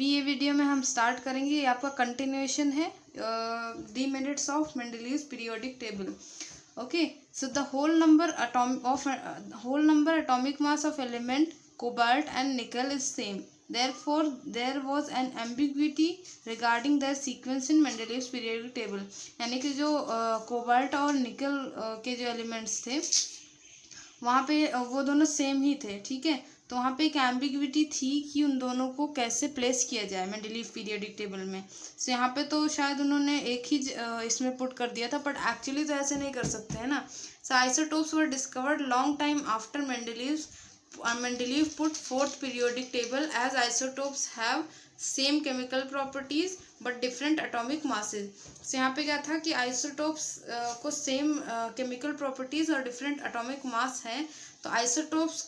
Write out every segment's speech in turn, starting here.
अभी ये वीडियो में हम स्टार्ट करेंगे, ये आपका कंटिन्यूएशन है the minutes of Mendeleev's periodic table. Okay, so the whole number atomic mass of element cobalt and nickel is same. Therefore, there was an ambiguity regarding their sequence in Mendeleev's periodic table. यानी कि जो cobalt और निकल के जो elements थे वहाँ पे वो दोनों सेम ही थे. ठीक है, तो वहाँ पे एक एम्बिग्विटी थी कि उन दोनों को कैसे प्लेस किया जाए मेंडलीव पीरियोडिक टेबल में. सो यहाँ पे तो शायद उन्होंने एक ही इसमें पुट कर दिया था, बट एक्चुअली तो ऐसे नहीं कर सकते हैं ना. So isotopes were discovered long time after Mendeleev put fourth periodic table, as isotopes have same chemical properties but different atomic masses. So यहाँ पे क्या था कि आइसोटोप्स को सेम केमिकल प्रॉपर्टीज और डिफरेंट एटॉमिक मास हैं. तो आइसोटोप्स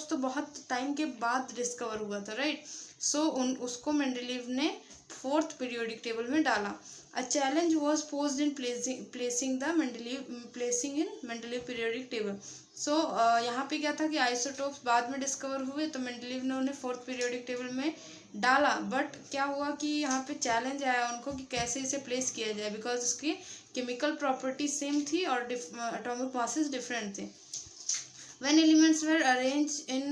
तो बहुत टाइम के बाद डिस्कवर हुआ था, राइट. सो उसको मेंडलीव ने फोर्थ पीरियोडिक टेबल में डाला. A challenge was posed in placing in Mendeleev periodic table. सो यहाँ पे क्या था कि आइसोटोप्स बाद में डिस्कवर हुए तो मेंडलीव ने उन्हें फोर्थ पीरियोडिक टेबल में डाला. बट क्या हुआ कि यहाँ पे चैलेंज आया उनको कि कैसे इसे प्लेस किया जाए, बिकॉज उसकी केमिकल प्रॉपर्टी सेम थी और एटॉमिक मासेस डिफरेंट थे. When elements were arranged in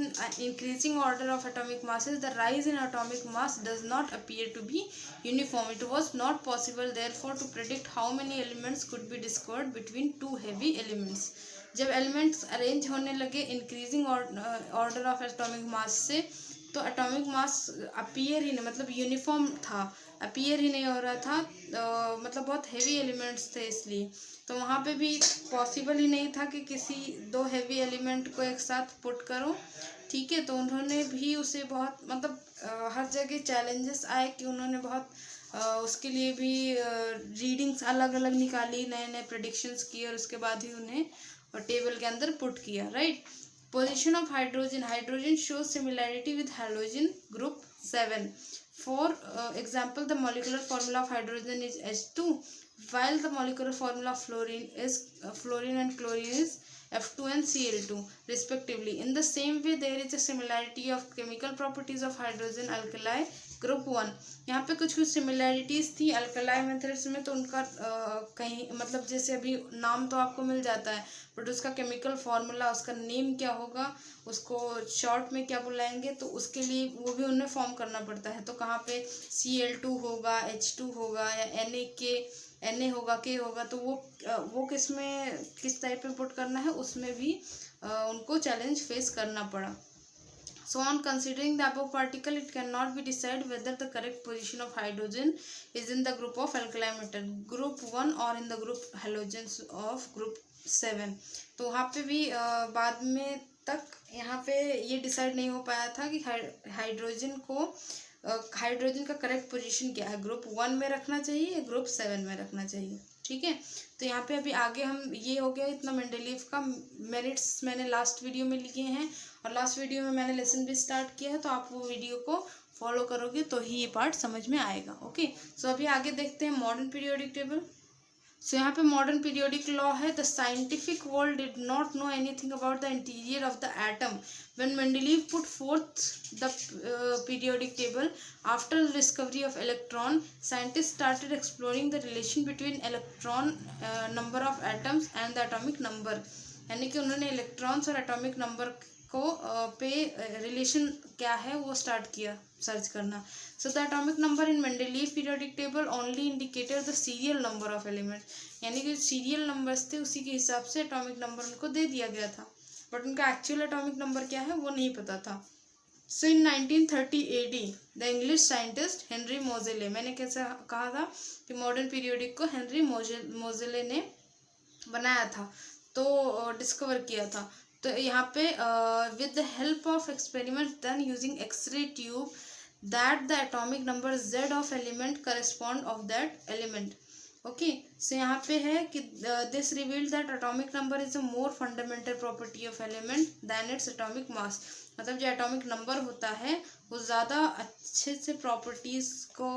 increasing order of atomic masses, the rise in atomic mass does not appear to be uniform. It was not possible, therefore, to predict how many elements could be discovered between two heavy elements. जब elements arrange होने लगे increasing order of atomic mass से, तो atomic mass appear ही नहीं, मतलब uniform था, appear ही नहीं हो रहा था. मतलब बहुत हेवी एलिमेंट्स थे, इसलिए तो वहाँ पे भी पॉसिबल ही नहीं था कि किसी दो हेवी एलिमेंट को एक साथ पुट करो. ठीक है, तो उन्होंने भी उसे बहुत मतलब हर जगह चैलेंजेस आए कि उन्होंने बहुत उसके लिए भी रीडिंग्स अलग अलग निकाली, नए नए प्रेडिक्शंस किए और उसके बाद ही उन्हें टेबल के अंदर पुट किया, right. Position of hydrogen shows similarity with halogen group 7. For example, the molecular formula of hydrogen is H2, while the molecular formula of fluorine and chlorine is F2 and Cl2 respectively. In the same way, there is a similarity of chemical properties of hydrogen alkali group 1. यहाँ पे कुछ similarities थी alkali methods में, तो उनका कहीं मतलब जैसे अभी नाम तो आपको मिल जाता है, बट उसका केमिकल फार्मूला, उसका नेम क्या होगा, उसको शॉर्ट में क्या बुलाएंगे, तो उसके लिए वो भी उन्हें फॉर्म करना पड़ता है. तो कहाँ पे Cl2 होगा, H2 होगा, या Na होगा, K होगा, तो वो किस टाइप में पुट करना है, उसमें भी उनको चैलेंज फेस करना पड़ा. So on considering the above particle, it cannot be decided whether the correct position of hydrogen is in the group of alkali metal group 1 or in the group halogens of group 7. तो वहाँ पे भी बाद में तक यहाँ पे ये डिसाइड नहीं हो पाया था कि हाइड्रोजन का करेक्ट पोजीशन क्या है, ग्रुप 1 में रखना चाहिए या ग्रुप 7 में रखना चाहिए. ठीक है, तो यहाँ पे अभी आगे हम ये हो गया इतना मेंडलीव का मेरिट्स मैंने लास्ट वीडियो में लिए हैं, और लास्ट वीडियो में मैंने लेसन भी स्टार्ट किया है, तो आप वो वीडियो को फॉलो करोगे तो ही ये पार्ट समझ में आएगा. ओके, सो अभी आगे देखते हैं मॉडर्न पीरियोडिक टेबल. सो यहाँ पे मॉडर्न पीरियोडिक लॉ है. The scientific world did not know anything about the interior of the atom when Mendeleev put forth the periodic table. After the discovery of electron, scientists started exploring the relation between electron number of atoms and the atomic number. यानी कि उन्होंने electrons और atomic number को पे relation क्या है वो start किया सर्च करना. So the atomic number in Mendeleev periodic table only indicated the serial number of elements. यानी कि सीरियल नंबर्स थे उसी के हिसाब से एटॉमिक नंबर उनको दे दिया गया था, बट उनका एक्चुअल एटॉमिक नंबर क्या है वो नहीं पता था. So in 1930 AD the English scientist Henry Moseley, मैंने कैसे कहा था कि मॉडर्न पीरियोडिक को हेनरी मोजेले ने बनाया था, तो डिस्कवर किया था. तो यहाँ पे with the help of experiment done using X-ray tube that the atomic number Z of element correspond of that element. Okay, so यहाँ पे है कि this revealed that atomic number is a more fundamental property of element than its atomic mass. मतलब जो atomic number होता है वो ज़्यादा अच्छे से प्रॉपर्टीज़ को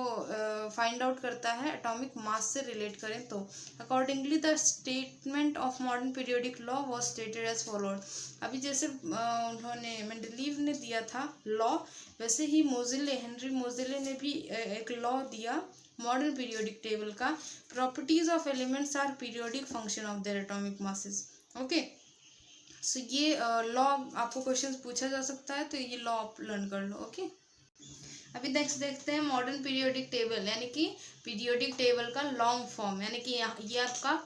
फाइंड आउट करता है एटॉमिक मास से रिलेट करें तो। Accordingly the statement of modern periodic law was stated as followed. अभी जैसे उन्होंने मेंडलीव ने दिया था लॉ, वैसे ही हेनरी मोज़ेले ने भी एक लॉ दिया मॉडर्न पीरियोडिक टेबल का। Properties of elements are periodic function of their atomic masses. Okay, so ये लॉ आपको क्वेश्चंस पूछा जा सकता है, तो ये लॉ आप लर्न कर लो। ओके, अभी नेक्स्ट देखते हैं मॉडर्न पीरियोडिक टेबल, यानी कि पीरियोडिक टेबल का लॉन्ग फॉर्म, यानी कि ये आपका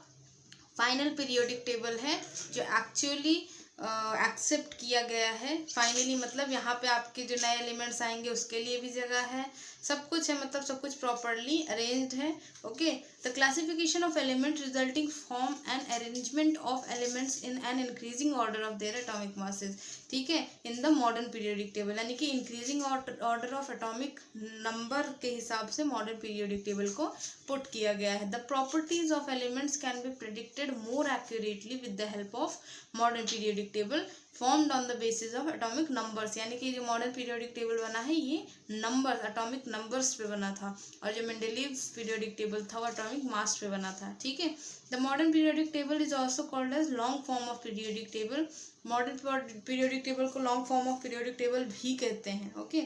फाइनल पीरियोडिक टेबल है जो एक्चुअली एक्सेप्ट किया गया है। फाइनली मतलब यहाँ पे आपके जो नए एलिमेंट्स आएंगे उसके लिए भी जगह है, सब कुछ है, मतलब सब कुछ प्रॉपरली अरेंज्ड है। Okay, the classification of element resulting from an arrangement of elements in an increasing order of their atomic masses. ठीक है, इन द मॉडर्न पीरियोडिक टेबल, यानी कि increasing order of atomic number के हिसाब से मॉडर्न पीरियोडिक टेबल को put किया गया है। The properties of elements can be predicted more accurately with the help of modern periodic table formed on the basis of atomic numbers. यानी कि जो मॉडर्न पीरियोडिक टेबल बना है ये नंबर एटॉमिक नंबर्स पे बना था, और जो मेंडलीव पीरियोडिक टेबल था वो एटॉमिक मास पे बना था। ठीक है, the modern periodic table is also called as long form of periodic table. Modern periodic table को long form of periodic table भी कहते हैं। Okay,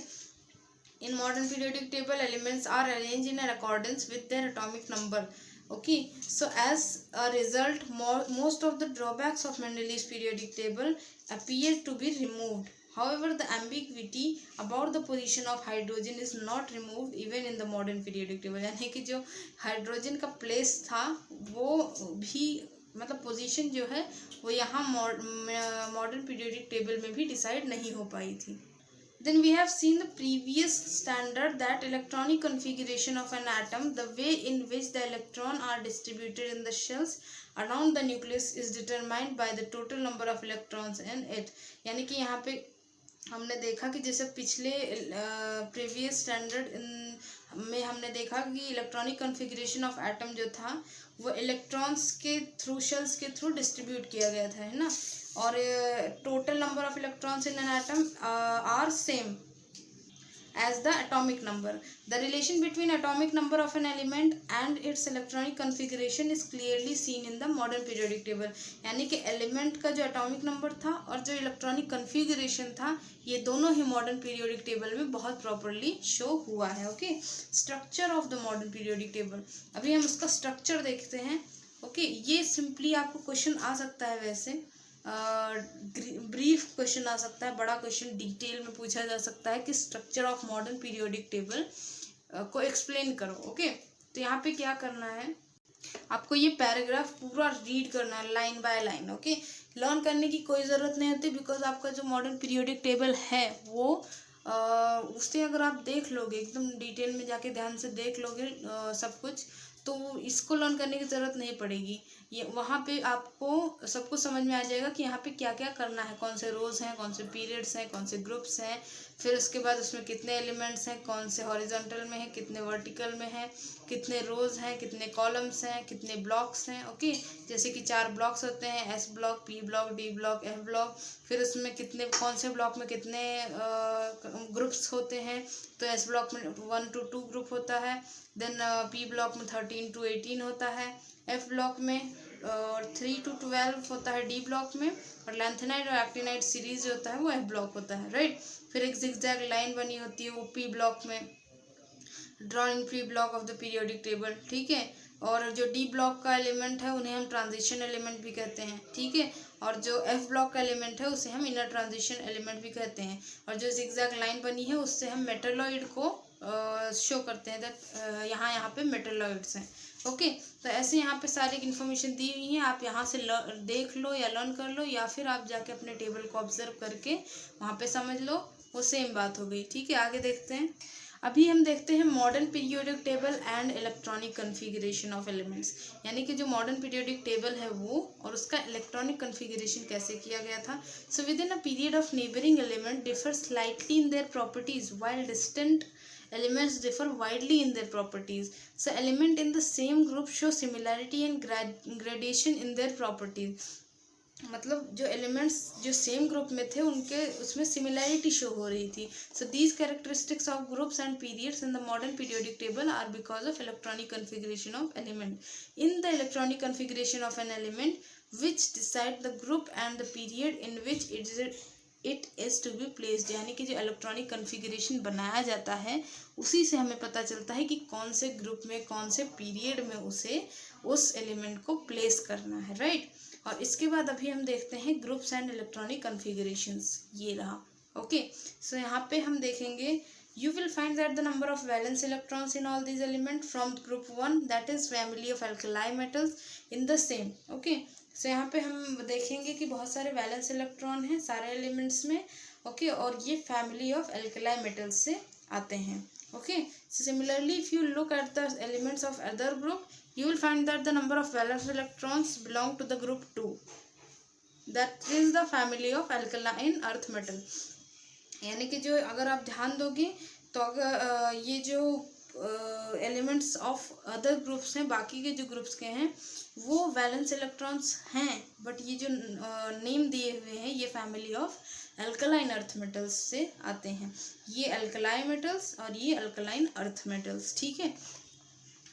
in modern periodic table elements are arrange in accordance with their atomic number. Okay, so as a result, most of the drawbacks of Mendeleev's periodic table appear to be removed. However, the ambiguity about the position of hydrogen is not removed even in the modern periodic table. यानी कि जो hydrogen का place था वो भी, मतलब position जो है वो यहाँ मॉडर्न पीरियोडिक टेबल में भी डिसाइड नहीं हो पाई थी। Then we have seen the previous standard that electronic configuration of an atom, the way in which the electrons are distributed in the shells around the nucleus, is determined by the total number of electrons in it. यानी कि यहाँ पे हमने देखा कि जैसे पिछले previous standard में हमने देखा कि इलेक्ट्रॉनिक कॉन्फ़िगरेशन ऑफ एटम जो था वो इलेक्ट्रॉन्स के थ्रू, शेल्स के थ्रू डिस्ट्रीब्यूट किया गया था, है ना, और total number of electrons in an atom are same as the atomic number. The relation between atomic number of an element and its electronic configuration is clearly seen in the modern periodic table. यानी कि element का जो atomic number था और जो electronic configuration था ये दोनों ही मॉडर्न पीरियोडिक टेबल में बहुत प्रॉपरली शो हुआ है। Okay, structure of the modern periodic table, अभी हम उसका स्ट्रक्चर देखते हैं। ओके, ये सिंपली आपको क्वेश्चन आ सकता है, वैसे ब्रीफ क्वेश्चन आ सकता है, बड़ा क्वेश्चन डिटेल में पूछा जा सकता है कि structure of modern periodic table को एक्सप्लेन करो। ओके, तो यहाँ पे क्या करना है, आपको ये पैराग्राफ पूरा रीड करना है line by line. Okay, learn करने की कोई ज़रूरत नहीं होती, बिकॉज आपका जो मॉडर्न पीरियोडिक टेबल है वो उससे अगर आप देख लोगे, एकदम डिटेल में जाके ध्यान से देख लोगे सब कुछ, तो इसको लर्न करने की ज़रूरत नहीं पड़ेगी। ये वहाँ पे आपको सब कुछ समझ में आ जाएगा कि यहाँ पे क्या क्या करना है, कौन से रोज़ हैं, कौन से पीरियड्स हैं, कौन से ग्रुप्स हैं, फिर उसके बाद उसमें कितने एलिमेंट्स हैं, कौन से हॉरिजॉन्टल में हैं, कितने वर्टिकल में हैं, कितने रोज़ हैं, कितने कॉलम्स हैं, कितने ब्लॉक्स हैं। ओके, जैसे कि 4 ब्लॉक्स होते हैं, S block, P block, D block, F block, फिर उसमें कितने, कौन से ब्लॉक में कितने ग्रुप्स होते हैं, तो एस ब्लॉक में 1 to 2 ग्रुप होता है, देन पी ब्लॉक में 13 to 18 होता है, एफ ब्लॉक में 3 to 12 होता है डी ब्लॉक में, और लैंथेनाइड और एक्टिनाइड सीरीज जो होता है वो एफ ब्लॉक होता है, राइट। फिर एक जिगजैग लाइन बनी होती है वो पी ब्लॉक में, drawing P block of the periodic table, ठीक है। और जो डी ब्लॉक का एलिमेंट है उन्हें हम ट्रांजिशन एलिमेंट भी कहते हैं, ठीक है। और जो एफ ब्लॉक का एलिमेंट है उसे हम इनर ट्रांजिशन एलिमेंट भी कहते हैं। और जो जिगजैग लाइन बनी है उससे हम मेटलॉइड को शो करते हैं, दैट यहाँ पे मेटलॉइड्स हैं। ओके, तो ऐसे यहाँ पे सारी इन्फॉर्मेशन दी हुई है, आप यहाँ से देख लो या लर्न कर लो, या फिर आप जाके अपने टेबल को ऑब्जर्व करके वहाँ पे समझ लो, वो सेम बात हो गई, ठीक है। आगे देखते हैं, अभी हम देखते हैं modern periodic table and electronic configuration of elements, यानी कि जो मॉडर्न पीरियोडिक टेबल है वो और उसका इलेक्ट्रॉनिक कन्फिगरेशन कैसे किया गया था। So with in a period of neighbouring element differ slightly in their properties while distant elements differ widely in their properties. So element in the same group show similarity and gradation in their properties. मतलब जो elements जो same group में थे उनके उसमें similarity show हो रही थी. So these characteristics of groups and periods in the modern periodic table are because of electronic configuration of element. In the electronic configuration of an element which decide the group and the period in which it is to be placed. यानी कि जो electronic configuration बनाया जाता है उसी से हमें पता चलता है कि कौन से ग्रुप में कौन से पीरियड में उसे उस एलिमेंट को प्लेस करना है. राइट. और इसके बाद अभी हम देखते हैं ग्रुप्स एंड इलेक्ट्रॉनिक कन्फिगरेशंस. ये रहा. ओके. सो यहाँ पे हम देखेंगे you will find that the number of valence electrons in all these elements from group 1 that is family of alkali metals in the same. Okay. So यहाँ पे हम देखेंगे कि बहुत सारे वैलेंस इलेक्ट्रॉन हैं सारे एलिमेंट्स में. ओके. और ये फैमिली ऑफ एल्कलाई मेटल्स से आते हैं. Okay. Similarly if you look at the elements of other group you will find that the number of valence electrons belong to the group 2 that is the family of alkaline earth metal. यानी कि जो अगर आप ध्यान दोगे तो अगर ये जो एलिमेंट्स ऑफ अदर ग्रुप्स हैं बाकी के जो ग्रुप्स के हैं वो वैलेंस इलेक्ट्रॉन्स हैं बट ये जो नेम दिए हुए हैं ये family of alkaline earth metals से आते हैं. ये अल्कलाइन मेटल्स और ये अल्कलाइन अर्थ मेटल्स. ठीक है.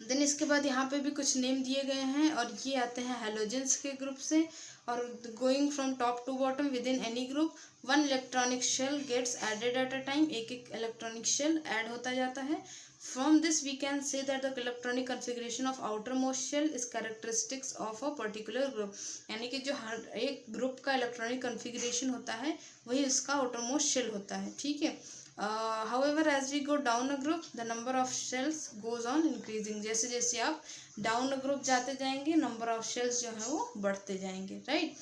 देन इसके बाद यहाँ पे भी कुछ नेम दिए गए हैं और ये आते हैं हेलोजेंस के ग्रुप से. और going from top to bottom with in any group one electronic shell gets added at a time. एक एक इलेक्ट्रॉनिक शेल ऐड होता जाता है. From this we can say that the electronic configuration of outermost shell is characteristics of a particular group. यानी कि जो हर एक group का इलेक्ट्रॉनिक कन्फिगरेशन होता है वही उसका आउटर मोस्ट शेल होता है. ठीक है. However, as we go down a group, the number of shells goes on increasing. जैसे जैसे आप डाउन अ ग्रुप जाते जाएंगे नंबर ऑफ शेल्स जो है वो बढ़ते जाएंगे. राइट.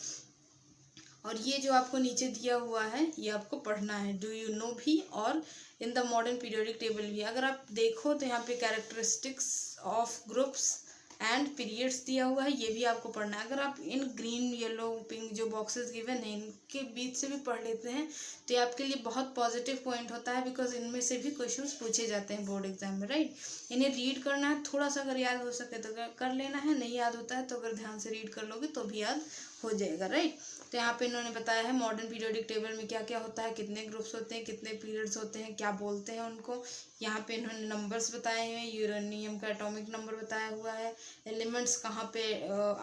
और ये जो आपको नीचे दिया हुआ है ये आपको पढ़ना है. डू यू नो भी और इन द मॉडर्न पीरियोडिक टेबल भी. अगर आप देखो तो यहाँ पे characteristics of groups and periods दिया हुआ है ये भी आपको पढ़ना है. अगर आप इन ग्रीन येलो पिंक जो बॉक्सेस गिवन हैं इनके बीच से भी पढ़ लेते हैं तो ये आपके लिए बहुत पॉजिटिव पॉइंट होता है बिकॉज इनमें से भी क्वेश्चंस पूछे जाते हैं बोर्ड एग्जाम में. राइट. इन्हें रीड करना है थोड़ा सा अगर याद हो सके तो कर लेना है. नहीं याद होता है तो अगर ध्यान से रीड कर लोगे तो भी याद हो जाएगा. राइट. तो यहाँ पे इन्होंने बताया है मॉडर्न पीरियोडिक टेबल में क्या क्या होता है कितने ग्रुप्स होते हैं कितने पीरियड्स होते हैं क्या बोलते हैं उनको. यहाँ पे इन्होंने नंबर्स बताए हुए हैं. यूरेनियम का एटॉमिक नंबर बताया हुआ है. एलिमेंट्स कहाँ पे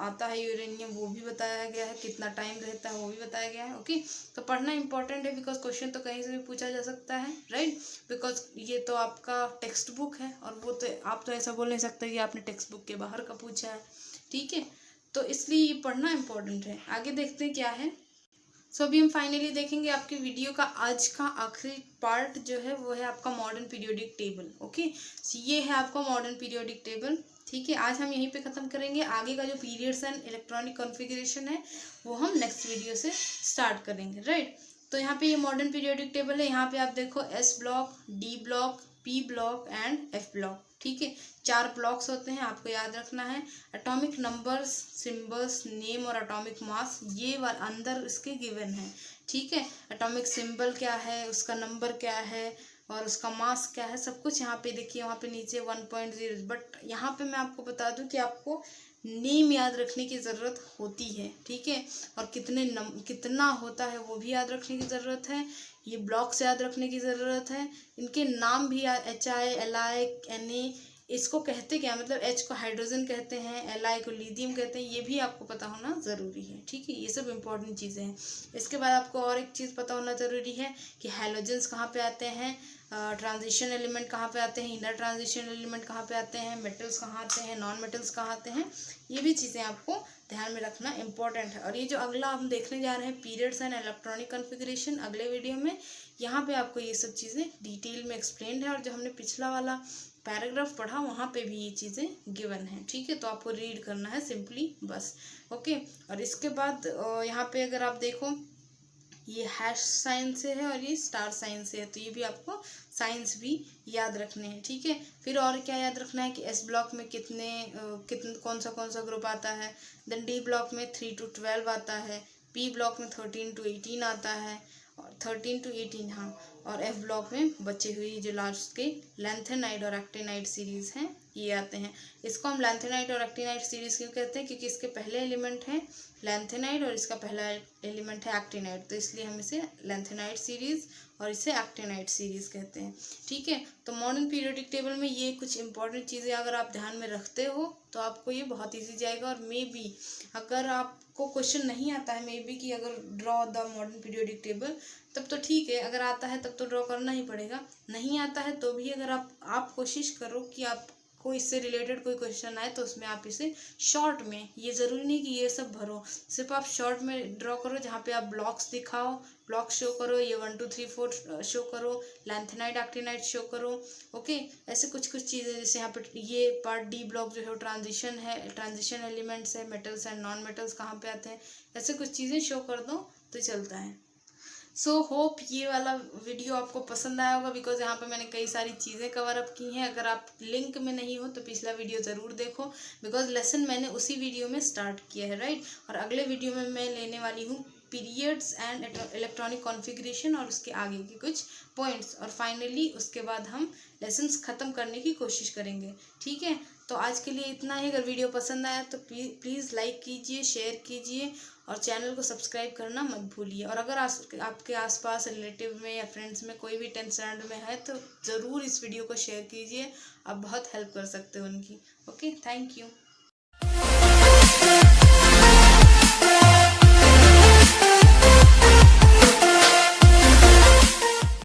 आता है यूरेनियम वो भी बताया गया है. कितना टाइम रहता है वो भी बताया गया है. ओके. तो पढ़ना इंपॉर्टेंट है बिकॉज क्वेश्चन तो कहीं से भी पूछा जा सकता है. राइट. बिकॉज ये तो आपका टेक्स्ट बुक है और वो तो आप तो ऐसा बोल नहीं सकते कि आपने टेक्स्ट बुक के बाहर का पूछा है. ठीक है. तो इसलिए ये पढ़ना इम्पोर्टेंट है. आगे देखते हैं क्या है. सो अभी हम फाइनली देखेंगे आपके वीडियो का आज का आखिरी पार्ट जो है वो है आपका मॉडर्न पीरियोडिक टेबल. ओके. ये है आपका मॉडर्न पीरियोडिक टेबल. ठीक है. आज हम यहीं पे ख़त्म करेंगे. आगे का जो पीरियड्स एंड इलेक्ट्रॉनिक कॉन्फ़िगरेशन है वो हम नेक्स्ट वीडियो से स्टार्ट करेंगे. राइट. तो यहाँ पे ये मॉडर्न पीरियोडिक टेबल है. यहाँ पे आप देखो S block, D block, P block and F block. ठीक है. 4 ब्लॉक्स होते हैं आपको याद रखना है. एटॉमिक नंबर्स, सिंबल्स, नेम और एटॉमिक मास ये अंदर इसके गिवन है. ठीक है. एटॉमिक सिंबल क्या है उसका नंबर क्या है और उसका मास क्या है सब कुछ यहाँ पे देखिए. वहाँ पे नीचे 1.0 बट यहाँ पे मैं आपको बता दूँ कि आपको नेम याद रखने की ज़रूरत होती है. ठीक है. और कितना होता है वो भी याद रखने की ज़रूरत है. ये ब्लॉक्स याद रखने की ज़रूरत है. इनके नाम भी HI, LI, Na इसको कहते क्या मतलब H को हाइड्रोजन कहते हैं Li को लिथियम कहते हैं ये भी आपको पता होना ज़रूरी है. ठीक है. ये सब इंपॉर्टेंट चीज़ें हैं. इसके बाद आपको और एक चीज़ पता होना ज़रूरी है कि हैलोजेंस कहाँ पे आते हैं, ट्रांजिशन एलिमेंट कहाँ पे आते हैं, इनर ट्रांजिशन एलिमेंट कहाँ पे आते हैं, मेटल्स कहाँ आते हैं, नॉन मेटल्स कहाँ आते हैं. ये भी चीज़ें आपको ध्यान में रखना इम्पॉर्टेंट है. और ये जो अगला हम देखने जा रहे हैं पीरियड्स एंड इलेक्ट्रॉनिक कॉन्फ़िगरेशन अगले वीडियो में यहाँ पे आपको ये सब चीज़ें डिटेल में एक्सप्लेन्ड है. और जो हमने पिछला वाला पैराग्राफ पढ़ा वहाँ पे भी ये चीज़ें गिवन हैं. ठीक है. तो आपको रीड करना है सिंपली बस. ओके. और इसके बाद यहाँ पे अगर आप देखो ये हैश साइन से है और ये स्टार साइन से है तो ये भी आपको साइंस भी याद रखने हैं. ठीक है. फिर और क्या याद रखना है कि एस ब्लॉक में कितने कौन सा ग्रुप आता है. देन डी ब्लॉक में 3 to 12 आता है. पी ब्लॉक में 13 to 18 आता है. और 13 to 18, हाँ। और एफ ब्लॉक में बचे हुए जो लास्ट के लैंथेनाइड और एक्टिनाइड सीरीज़ हैं ये आते हैं। इसको हम लैंथेनाइड और एक्टिनाइड सीरीज़ क्यों कहते हैं? क्योंकि इसके पहले एलिमेंट हैं लैंथेनाइड और इसका पहला एलिमेंट है एक्टिनाइड, तो इसलिए हम इसे लैंथेनाइड सीरीज़ और इसे एक्टिनाइड सीरीज़ कहते हैं। ठीक है, तो मॉडर्न पीरियोडिक टेबल में ये कुछ इंपॉर्टेंट चीज़ें अगर आप ध्यान में रखते हो तो आपको ये बहुत ईजी जाएगा। और मे बी अगर आपको क्वेश्चन नहीं आता है, मे बी कि अगर draw the modern periodic table, तब तो ठीक है, अगर आता है तब तो ड्रॉ करना ही पड़ेगा। नहीं आता है तो भी अगर आप कोशिश करो कि आपको इससे रिलेटेड कोई क्वेश्चन आए तो उसमें आप इसे शॉर्ट में, ये ज़रूरी नहीं कि ये सब भरो, सिर्फ आप शॉर्ट में ड्रॉ करो जहाँ पे आप ब्लॉक्स दिखाओ, ब्लॉक शो करो, ये 1 2 3 4 शो करो, लैंथेनाइड एक्टिनाइड शो करो। ओके, ऐसे कुछ चीज़ें, जैसे यहाँ पे ये पार्ट डी ब्लॉक जो है ट्रांजिशन है, ट्रांजिशन एलिमेंट्स है, मेटल्स एंड नॉन मेटल्स कहाँ पे आते हैं, ऐसे कुछ चीज़ें शो कर दो तो चलता है। सो होप ये वाला वीडियो आपको पसंद आया होगा, बिकॉज यहाँ पे मैंने कई सारी चीज़ें कवर अप की हैं। अगर आप लिंक में नहीं हो तो पिछला वीडियो ज़रूर देखो, बिकॉज लेसन मैंने उसी वीडियो में स्टार्ट किया है, राइट। और अगले वीडियो में मैं लेने वाली हूँ पीरियड्स एंड इलेक्ट्रॉनिक कॉन्फ़िगरेशन और उसके आगे के कुछ पॉइंट्स, और फाइनली उसके बाद हम लेसन्स ख़त्म करने की कोशिश करेंगे। ठीक है, तो आज के लिए इतना ही। अगर वीडियो पसंद आया तो प्लीज़ लाइक कीजिए, शेयर कीजिए और चैनल को सब्सक्राइब करना मत भूलिए। और अगर आपके आसपास रिलेटिव में या फ्रेंड्स में कोई भी 10th स्टैंडर्ड में है तो ज़रूर इस वीडियो को शेयर कीजिए, आप बहुत हेल्प कर सकते हो उनकी। Okay, thank you.